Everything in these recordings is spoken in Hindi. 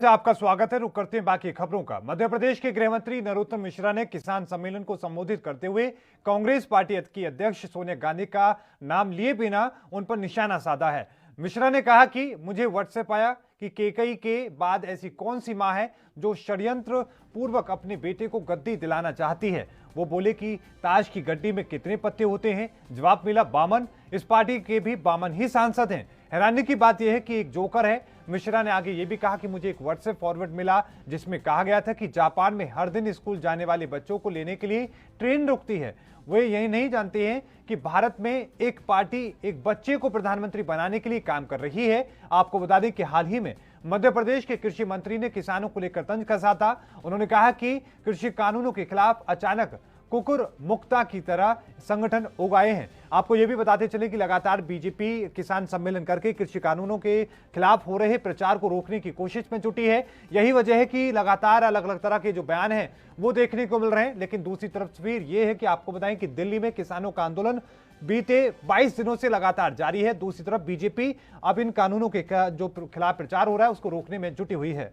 से आपका स्वागत है। रुक करते हैं बाकी खबरों का। मध्य प्रदेश के गृह मंत्री नरोत्तम मिश्रा ने किसान सम्मेलन को संबोधित करते हुए कांग्रेस पार्टी की अध्यक्ष सोनिया गांधी का नाम लिए बिना उन पर निशाना साधा है। मिश्रा ने कहा कि मुझे व्हाट्सएप आया कि केकई के बाद ऐसी कौन सी मां है जो षड्यंत्र पूर्वक अपने बेटे को गद्दी दिलाना चाहती है। वो बोले कि ताश की गड्डी में कितने पत्ते होते हैं। जवाब मिला बामन। इस पार्टी के भी बामन ही सांसद हैं। हैरानी की बात यह है कि एक जोकर है। मिश्रा ने आगे ये भी कहा कि मुझे एक व्हाट्सएप फॉरवर्ड मिला जिसमें कहा गया था कि जापान में हर दिन स्कूल जाने वाले बच्चों को लेने के लिए ट्रेन रुकती है। वे यही नहीं जानते हैं कि भारत में एक पार्टी एक बच्चे को प्रधानमंत्री बनाने के लिए काम कर रही है। आपको बता दें कि हाल ही में मध्य प्रदेश के कृषि मंत्री ने किसानों को लेकर तंज कसा था। उन्होंने कहा कि कृषि कानूनों के खिलाफ अचानक कुकुर मुक्ता की तरह संगठन उगाए हैं। आपको यह भी बताते चले कि लगातार बीजेपी किसान सम्मेलन करके कृषि कानूनों के खिलाफ हो रहे प्रचार को रोकने की कोशिश में जुटी है। यही वजह है कि लगातार अलग अलग तरह के जो बयान हैं वो देखने को मिल रहे हैं। लेकिन दूसरी तरफ तस्वीर यह है कि आपको बताएं कि दिल्ली में किसानों का आंदोलन बीते 22 दिनों से लगातार जारी है। दूसरी तरफ बीजेपी अब इन कानूनों के जो खिलाफ प्रचार हो रहा है उसको रोकने में जुटी हुई है।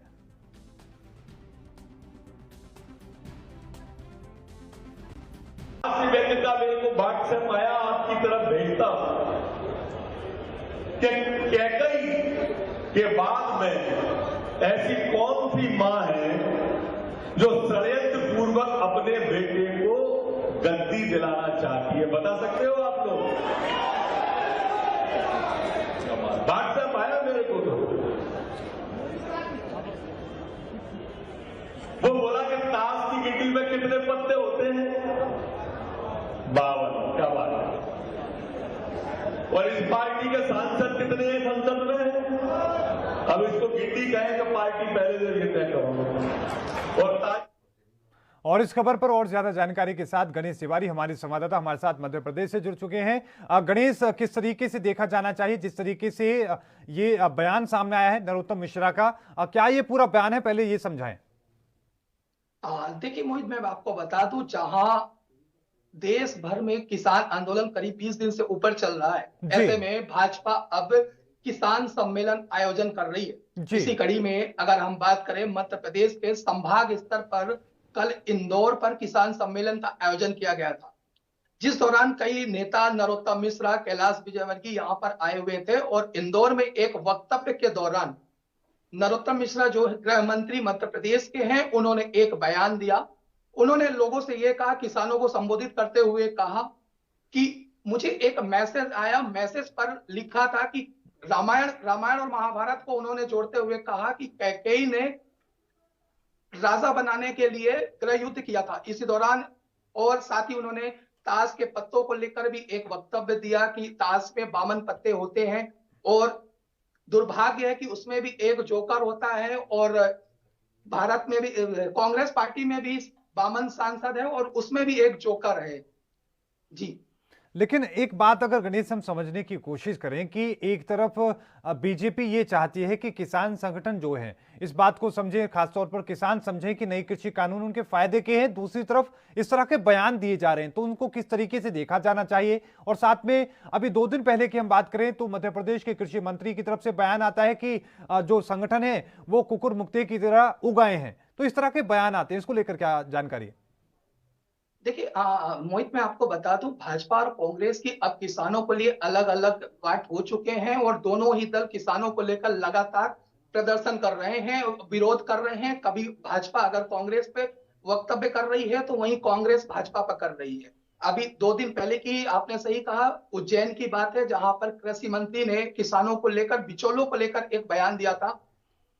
का मेरे को व्हाट्सएप आया, आपकी तरफ भेजता हूं कि कैकई के बाद में ऐसी कौन सी मां है जो षड्यंत्र पूर्वक अपने बेटे को गद्दी दिलाना चाहती है। बता सकते हो आप लोग? व्हाट्सएप आया मेरे को तो वो बोला कि ताश की गिट्टी में कितने पत्ते होते हैं? 52। क्या बात है। और इस पार्टी के सांसद कितने हैं संसद में? अब इसको गिट्टी कहें तो पार्टी पहले से ये तय करो। और इस खबर पर और ज्यादा जानकारी के साथ गणेश तिवारी हमारे संवाददाता हमारे साथ मध्य प्रदेश से जुड़ चुके हैं। गणेश, किस तरीके से देखा जाना चाहिए जिस तरीके से ये बयान सामने आया है नरोत्तम मिश्रा का, क्या ये पूरा बयान है, पहले ये समझाएं। देखिए मोहित, मैं आपको बता दूं, जहां देश भर में किसान आंदोलन करीब 20 दिन से ऊपर चल रहा है, ऐसे में भाजपा अब किसान सम्मेलन आयोजन कर रही है। इसी कड़ी में अगर हम बात करें, मध्य प्रदेश के संभाग स्तर पर कल इंदौर पर किसान सम्मेलन का आयोजन किया गया था, जिस दौरान कई नेता नरोत्तम मिश्रा, कैलाश विजयवर्गीय यहां पर आए हुए थे। और इंदौर में एक वक्तव्य के दौरान नरोत्तम मिश्रा जो गृह मंत्री मध्य प्रदेश के हैं, उन्होंने एक बयान दिया। उन्होंने लोगों से यह कहा, किसानों को संबोधित करते हुए कहा कि मुझे एक मैसेज आया, मैसेज पर लिखा था कि रामायण और महाभारत को उन्होंने जोड़ते हुए कहा कि कैकेयी ने राजा बनाने के लिए गृह युद्ध किया था इसी दौरान। और साथ ही उन्होंने ताश के पत्तों को लेकर भी एक वक्तव्य दिया कि ताश में 52 पत्ते होते हैं और दुर्भाग्य है कि उसमें भी एक जोकर होता है। और भारत में भी कांग्रेस पार्टी में भी 52 सांसद है और उसमें भी एक जोकर है। जी, लेकिन एक बात अगर गणेश हम समझने की कोशिश करें कि एक तरफ बीजेपी ये चाहती है कि किसान संगठन जो है इस बात को समझे, खासतौर पर किसान समझें कि नई कृषि कानून उनके फायदे के हैं। दूसरी तरफ इस तरह के बयान दिए जा रहे हैं, तो उनको किस तरीके से देखा जाना चाहिए। और साथ में अभी 2 दिन पहले की हम बात करें तो मध्य प्रदेश के कृषि मंत्री की तरफ से बयान आता है कि जो संगठन है वो कुकुर मुक्ते की तरह उगाए हैं। तो इस तरह के बयान आते हैं, इसको लेकर क्या जानकारी है? देखिए मोहित, मैं आपको बता दूं, भाजपा और कांग्रेस की अब किसानों के लिए अलग अलग बात हो चुके हैं और दोनों ही दल किसानों को लेकर लगातार प्रदर्शन कर रहे हैं, विरोध कर रहे हैं। कभी भाजपा अगर कांग्रेस पे वक्तव्य कर रही है तो वहीं कांग्रेस भाजपा पर कर रही है। अभी 2 दिन पहले की आपने सही कहा, उज्जैन की बात है, जहां पर कृषि मंत्री ने किसानों को लेकर, बिचौलों को लेकर एक बयान दिया था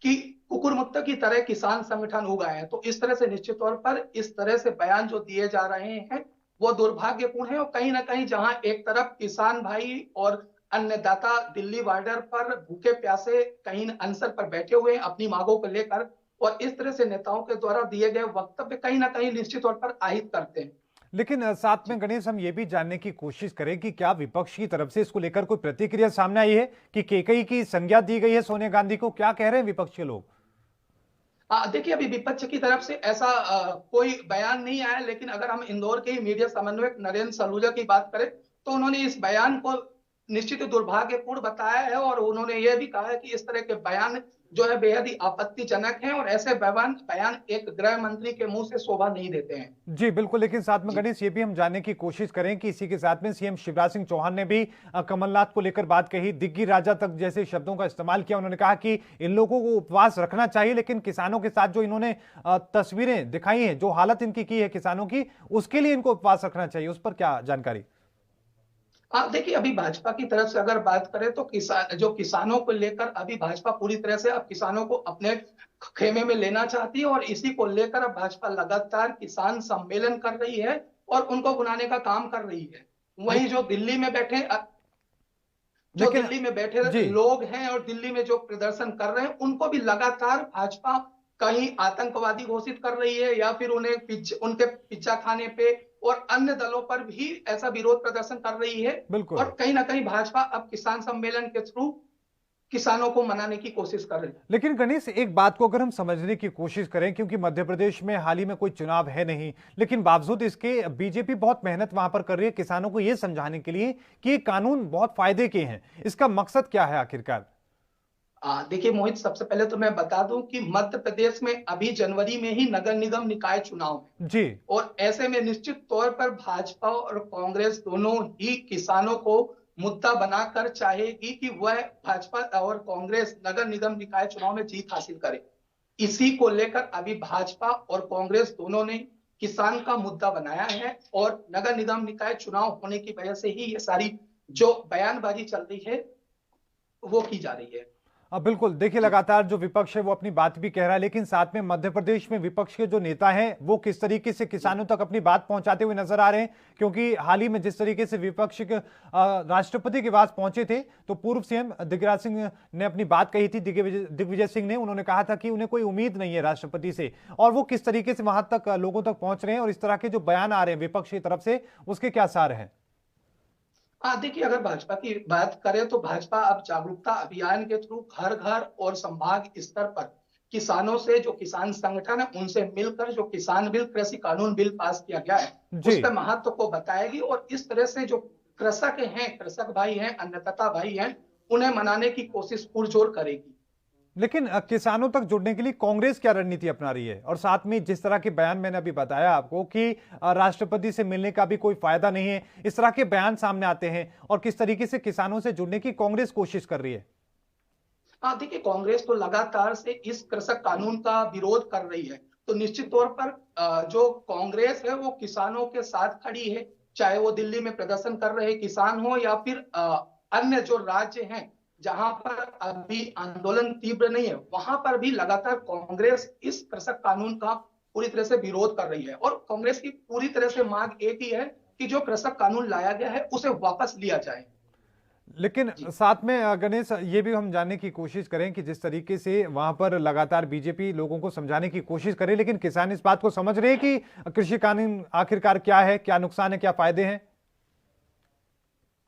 कि कुकुर मुक्त की तरह किसान संगठन उगाए हैं। तो इस तरह से निश्चित तौर पर इस तरह से बयान जो दिए जा रहे हैं वो दुर्भाग्यपूर्ण है। और कहीं ना कहीं जहां एक तरफ किसान भाई और अन्नदाता दिल्ली बॉर्डर पर भूखे प्यासे कहीं अनशन पर बैठे हुए हैं अपनी मांगों को लेकर, और इस तरह से नेताओं के द्वारा दिए गए वक्तव्य कहीं ना कहीं निश्चित तौर पर आहित करते हैं। लेकिन साथ में गणेश, हम ये भी जानने की कोशिश करें कि क्या विपक्ष की तरफ से इसको लेकर कोई प्रतिक्रिया सामने आई है कि केकई की संज्ञा दी गई है सोनिया गांधी को? क्या कह रहे हैं विपक्ष के लोग? देखिए, अभी विपक्ष की तरफ से ऐसा कोई बयान नहीं आया, लेकिन अगर हम इंदौर के ही मीडिया समन्वयक नरेंद्र सलूजा की बात करें तो उन्होंने इस बयान को निश्चित ही दुर्भाग्यपूर्ण बताया है और उन्होंने यह भी कहा है कि इस तरह के बयान जो है बेहद ही आपत्तिजनक हैं और ऐसे बयान एक गृह मंत्री के मुंह से शोभा नहीं देते हैं। जी बिल्कुल, लेकिन साथ में गणेश ये भी हम जानने की कोशिश करें कि इसी के साथ में सीएम शिवराज सिंह चौहान ने भी कमलनाथ को लेकर बात कही, दिग्गी राजा तक जैसे शब्दों का इस्तेमाल किया। उन्होंने कहा कि इन लोगों को उपवास रखना चाहिए, लेकिन किसानों के साथ जो इन्होंने तस्वीरें दिखाई हैं, जो हालत इनकी की है किसानों की, उसके लिए इनको उपवास रखना चाहिए। उस पर क्या जानकारी? आप देखिए, अभी भाजपा की तरफ से अगर बात करें तो किसानों को लेकर अभी भाजपा पूरी तरह से अब किसानों को अपने खेमे में लेना चाहती है और इसी को लेकर अब भाजपा लगातार किसान सम्मेलन कर रही है और उनको बुलाने का काम कर रही है। वहीं जो दिल्ली में बैठे लोग हैं और दिल्ली में जो प्रदर्शन कर रहे हैं, उनको भी लगातार भाजपा कहीं आतंकवादी घोषित कर रही है या फिर उन्हें उनके पिज्जा खाने पे और अन्य दलों पर भी ऐसा विरोध प्रदर्शन कर रही है। और कहीं ना कहीं भाजपा अब किसान सम्मेलन के थ्रू किसानों को मनाने की कोशिश कर रही है। लेकिन गणेश, एक बात को अगर हम समझने की कोशिश करें, क्योंकि मध्य प्रदेश में हाल ही में कोई चुनाव है नहीं, लेकिन बावजूद इसके बीजेपी बहुत मेहनत वहां पर कर रही है किसानों को यह समझाने के लिए कि ये कानून बहुत फायदे के हैं। इसका मकसद क्या है आखिरकार? देखिए मोहित, सबसे पहले तो मैं बता दूं कि मध्य प्रदेश में अभी जनवरी में ही नगर निगम निकाय चुनाव है जी, और ऐसे में निश्चित तौर पर भाजपा और कांग्रेस दोनों ही किसानों को मुद्दा बनाकर चाहेगी कि वह भाजपा और कांग्रेस नगर निगम निकाय चुनाव में जीत हासिल करे। इसी को लेकर अभी भाजपा और कांग्रेस दोनों ने किसान का मुद्दा बनाया है और नगर निगम निकाय चुनाव होने की वजह से ही ये सारी जो बयानबाजी चल रही है वो की जा रही है। बिल्कुल, देखिए लगातार जो विपक्ष है वो अपनी बात भी कह रहा है, लेकिन साथ में मध्य प्रदेश में विपक्ष के जो नेता हैं वो किस तरीके से किसानों तक अपनी बात पहुंचाते हुए नजर आ रहे हैं। क्योंकि हाल ही में जिस तरीके से विपक्ष के राष्ट्रपति के पास पहुंचे थे, तो पूर्व सीएम दिग्विजय सिंह ने अपनी बात कही थी। दिग्विजय सिंह ने उन्होंने कहा था कि उन्हें कोई उम्मीद नहीं है राष्ट्रपति से, और वो किस तरीके से वहां तक लोगों तक पहुंच रहे हैं और इस तरह के जो बयान आ रहे हैं विपक्ष की तरफ से, उसके क्या सार हैं? देखिए, अगर भाजपा की बात करें तो भाजपा अब जागरूकता अभियान के थ्रू घर घर और संभाग स्तर पर किसानों से, जो किसान संगठन है उनसे मिलकर जो किसान बिल, कृषि कानून बिल पास किया गया है उसके महत्व को बताएगी और इस तरह से जो कृषक भाई हैं, अन्नदाता भाई हैं, उन्हें मनाने की कोशिश पुरजोर करेगी। लेकिन किसानों तक जुड़ने के लिए कांग्रेस क्या रणनीति अपना रही है? और साथ में जिस तरह के बयान मैंने अभी बताया आपको कि राष्ट्रपति से मिलने का भी कोई फायदा नहीं है, इस तरह के बयान सामने आते हैं, और किस तरीके से किसानों से जुड़ने की कांग्रेस कोशिश कर रही है? देखिए, कांग्रेस तो लगातार से इस कृषक कानून का विरोध कर रही है, तो निश्चित तौर पर जो कांग्रेस है वो किसानों के साथ खड़ी है, चाहे वो दिल्ली में प्रदर्शन कर रहे किसान हो या फिर अन्य जो राज्य हैं जहां पर अभी आंदोलन तीव्र नहीं है, वहां पर भी लगातार कांग्रेस इस कृषक कानून का पूरी तरह से विरोध कर रही है। और कांग्रेस की पूरी तरह से मांग एक ही है कि जो कृषक कानून लाया गया है उसे वापस लिया जाए। लेकिन साथ में गणेश, ये भी हम जानने की कोशिश करें कि जिस तरीके से वहां पर लगातार बीजेपी लोगों को समझाने की कोशिश करे, लेकिन किसान इस बात को समझ रहे हैं कि कृषि कानून आखिरकार क्या है, क्या नुकसान है, क्या फायदे हैं?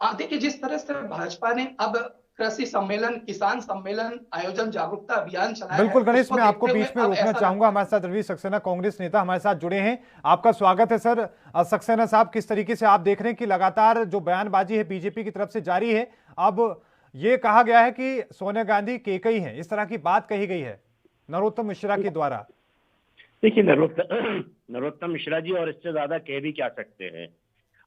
देखिए, जिस तरह से भाजपा ने अब कृषि सम्मेलन, किसान सम्मेलन आयोजन, जागरूकता अभियान चलाया। बिल्कुल गणेश, मैं आपको बीच में रोकना चाहूंगा। हमारे साथ रवि सक्सेना, कांग्रेस नेता, हमारे साथ जुड़े हैं। आपका स्वागत है सर। सक्सेना साहब, किस तरीके से आप देख रहे हैं कि लगातार जो बयानबाजी है बीजेपी की तरफ से जारी है? अब ये कहा गया है कि सोनिया गांधी केकई हैं, इस तरह की बात कही गई है नरोत्तम मिश्रा के द्वारा। देखिए, नरोत्तम मिश्रा जी और इससे ज्यादा कह भी क्या सकते हैं,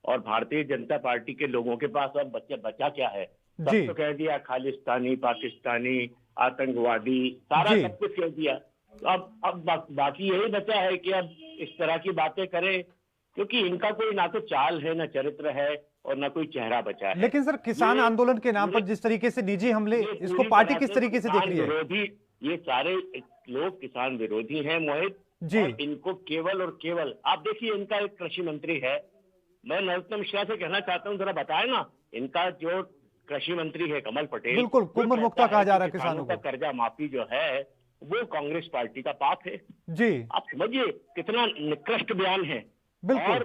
और भारतीय जनता पार्टी के लोगों के पास अब बचा क्या है? सब तो कह दिया, खालिस्तानी, पाकिस्तानी, आतंकवादी, सारा सब कुछ कह दिया। अब बाकी यही बचा है कि अब इस तरह की बातें करें, क्योंकि इनका कोई ना तो चाल है, ना चरित्र है, और ना कोई चेहरा बचा है। लेकिन सर, किसान आंदोलन के नाम पर जिस तरीके से निजी हमले, इसको पार्टी किस तरीके से देख रही है? ये सारे लोग किसान विरोधी हैं मोहित जी। और इनको केवल और केवल, आप देखिए, इनका एक कृषि मंत्री है। मैं नरोत्तम मिश्रा से कहना चाहता हूँ, जरा बताए ना, इनका जो कृषि मंत्री है कमल पटेल, बिल्कुल कुमर मुक्ता कहा जा रहा है किसानों का कर्जा माफी जो है वो कांग्रेस पार्टी का पाप है जी। आप समझिए कितना निकृष्ट बयान है। और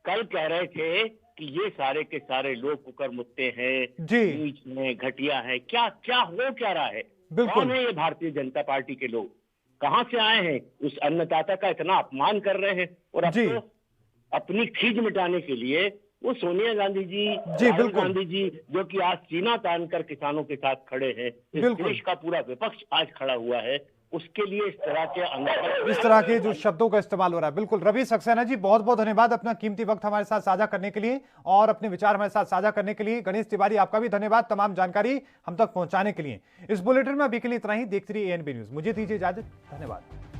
कल कह रहे थे कि ये सारे के सारे लोग कुकर मुत्ते हैं जी, नीच हैं, घटिया है। क्या हो क्या रहा है? कौन है ये भारतीय जनता पार्टी के लोग? कहां से आए हैं? उस अन्नदाता का इतना अपमान कर रहे हैं और अब तो अपनी खीज मिटाने के लिए वो सोनिया गांधी जी, राहुल बिल्कुल। गांधी जी, जो कि आज सीना तान कर किसानों के साथ खड़े हैं, इस बिल्कुल। देश का पूरा विपक्ष आज खड़ा हुआ है, उसके लिए इस तरह के अंदर इस तरह के जो शब्दों का इस्तेमाल हो रहा है। बिल्कुल रवि सक्सेना जी, बहुत बहुत धन्यवाद अपना कीमती वक्त हमारे साथ साझा करने के लिए और अपने विचार हमारे साथ साझा करने के लिए। गणेश तिवारी, आपका भी धन्यवाद तमाम जानकारी हम तक पहुंचाने के लिए। इस बुलेटिन में अभी के लिए इतना ही। देखते रहिए एएनबी न्यूज। मुझे दीजिए इजाजत। धन्यवाद।